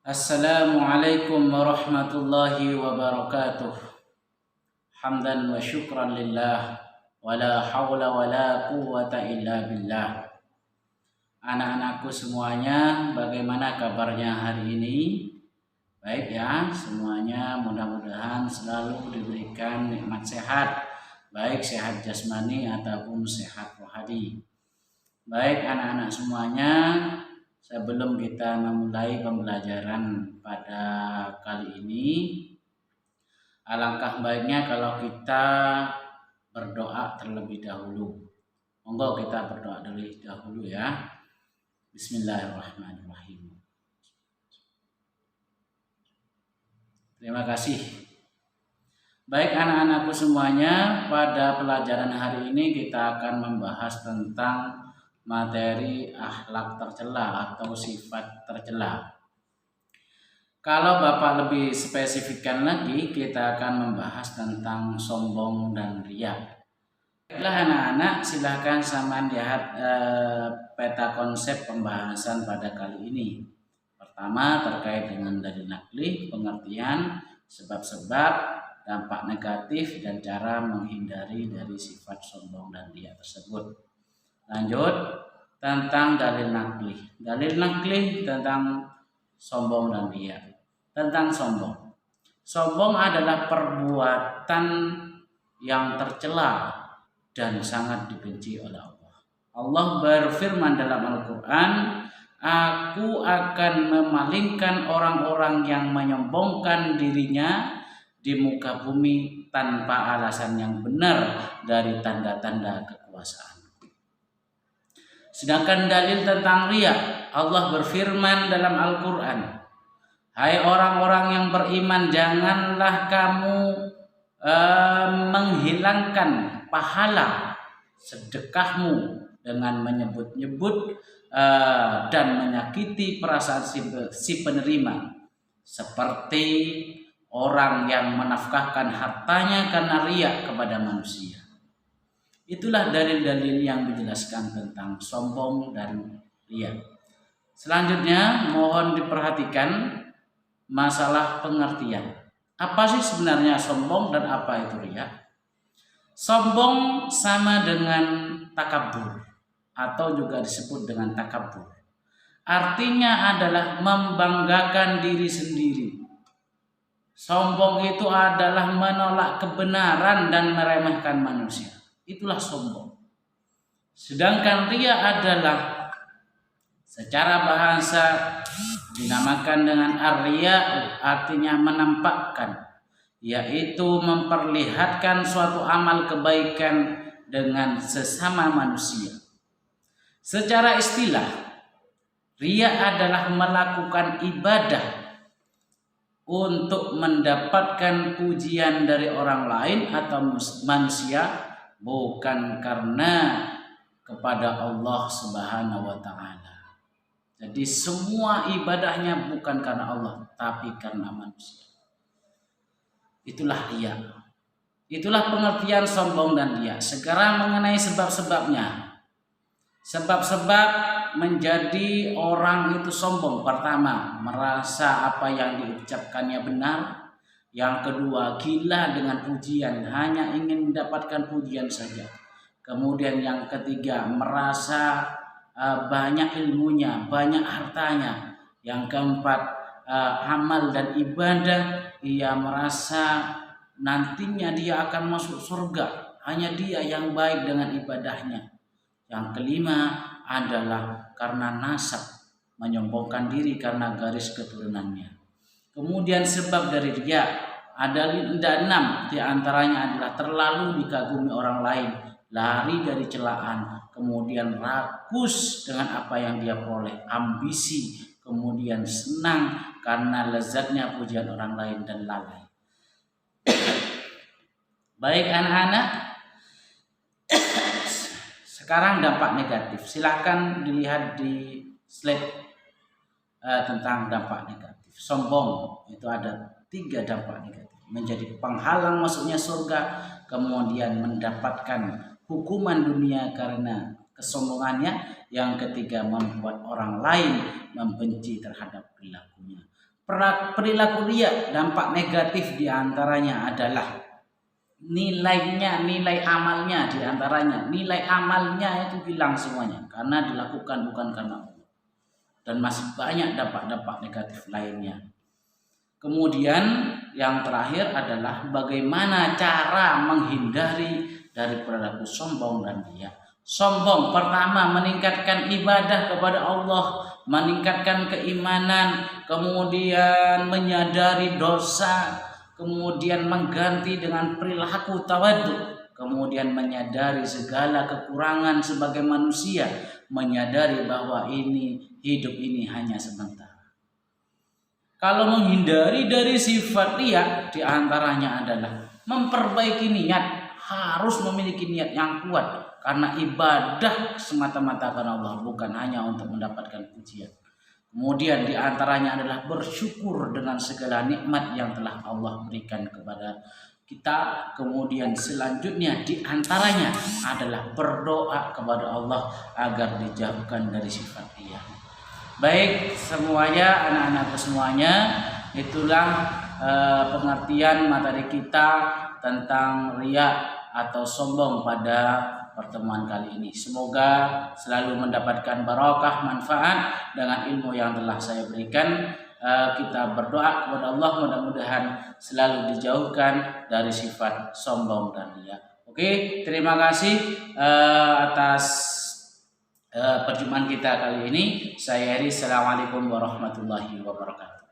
Assalamualaikum warahmatullahi wabarakatuh. Hamdan wa syukran lillah. Wa la hawla wa la quwwata illa billah. Anak-anakku semuanya, bagaimana kabarnya hari ini? Baik ya, semuanya mudah-mudahan selalu diberikan nikmat sehat, baik sehat jasmani ataupun sehat rohani. Baik anak-anak semuanya, sebelum kita memulai pembelajaran pada kali ini, alangkah baiknya kalau kita berdoa terlebih dahulu. Monggo kita berdoa terlebih dahulu ya. Bismillahirrahmanirrahim. Terima kasih. Baik anak-anakku semuanya, pada pelajaran hari ini kita akan membahas tentang materi akhlak tercela atau sifat tercela. Kalau Bapak lebih spesifikkan lagi, kita akan membahas tentang sombong dan riya. Baiklah anak-anak, silahkan sama lihat peta konsep pembahasan pada kali ini. Pertama terkait dengan dalil nakli, pengertian, sebab-sebab, dampak negatif, dan cara menghindari dari sifat sombong dan riya tersebut. Lanjut tentang dalil nakli. Dalil nakli tentang sombong dan riya. Tentang sombong. Sombong adalah perbuatan yang tercela dan sangat dibenci oleh Allah. Allah berfirman dalam Al-Quran, "Aku akan memalingkan orang-orang yang menyombongkan dirinya di muka bumi tanpa alasan yang benar dari tanda-tanda kekuasaan." Sedangkan dalil tentang riya, Allah berfirman dalam Al-Quran, "Hai orang-orang yang beriman, janganlah kamu menghilangkan pahala sedekahmu dengan menyebut-nyebut dan menyakiti perasaan si penerima, seperti orang yang menafkahkan hartanya karena riya kepada manusia." Itulah dalil-dalil yang menjelaskan tentang sombong dan riya. Selanjutnya mohon diperhatikan masalah pengertian. Apa sih sebenarnya sombong dan apa itu riya? Sombong sama dengan takabur atau juga disebut dengan takabur. Artinya adalah membanggakan diri sendiri. Sombong itu adalah menolak kebenaran dan meremehkan manusia. Itulah sombong. Sedangkan riya adalah secara bahasa dinamakan dengan ar-riya, artinya menampakkan, yaitu memperlihatkan suatu amal kebaikan dengan sesama manusia. Secara istilah, riya adalah melakukan ibadah untuk mendapatkan pujian dari orang lain atau manusia, bukan karena kepada Allah Subhanahu wa Ta'ala. Jadi semua ibadahnya bukan karena Allah, tapi karena manusia. Itulah riya. Itulah pengertian sombong dan riya. Sekarang mengenai sebab-sebabnya. Sebab-sebab menjadi orang itu sombong. Pertama, merasa apa yang diucapkannya benar. Yang kedua, gila dengan pujian, hanya ingin mendapatkan pujian saja. Kemudian yang ketiga, merasa banyak ilmunya, banyak hartanya. Yang keempat, amal dan ibadah, ia merasa nantinya dia akan masuk surga, hanya dia yang baik dengan ibadahnya. Yang kelima adalah karena nasab, menyombongkan diri karena garis keturunannya. Kemudian sebab dari riya ada 6, di antaranya adalah terlalu dikagumi orang lain, lari dari celaan, kemudian rakus dengan apa yang dia peroleh, ambisi, kemudian senang karena lezatnya pujian orang lain, dan lalai. Baik anak-anak, sekarang dampak negatif. Silahkan dilihat di slide tentang dampak negatif. Sombong itu ada 3 dampak negatif. Menjadi penghalang masuknya surga, kemudian mendapatkan hukuman dunia karena kesombongannya. Yang ketiga, membuat orang lain membenci terhadap perilakunya. Perilaku riya, dampak negatif diantaranya adalah nilai amalnya, diantaranya nilai amalnya itu hilang semuanya karena dilakukan bukan karena Allah, dan masih banyak dampak-dampak negatif lainnya. Kemudian yang terakhir adalah bagaimana cara menghindari dari perilaku sombong dan riya. Sombong pertama meningkatkan ibadah kepada Allah, meningkatkan keimanan, kemudian menyadari dosa, kemudian mengganti dengan perilaku tawadhu, kemudian menyadari segala kekurangan sebagai manusia, menyadari bahwa hidup ini hanya sebentar. Kalau menghindari dari sifat riya, diantaranya adalah memperbaiki niat, harus memiliki niat yang kuat karena ibadah semata-mata karena Allah, bukan hanya untuk mendapatkan pujian. Kemudian diantaranya adalah bersyukur dengan segala nikmat yang telah Allah berikan kepada kita. Kemudian selanjutnya diantaranya adalah berdoa kepada Allah agar dijauhkan dari sifat riya. Baik semuanya, anak-anakku semuanya, itulah pengertian materi kita tentang riya atau sombong pada pertemuan kali ini. Semoga selalu mendapatkan barokah manfaat dengan ilmu yang telah saya berikan. Kita berdoa kepada Allah mudah-mudahan selalu dijauhkan dari sifat sombong dan riya. Oke, terima kasih atas perjumpaan kita kali ini. Saya Heri, assalamualaikum warahmatullahi wabarakatuh.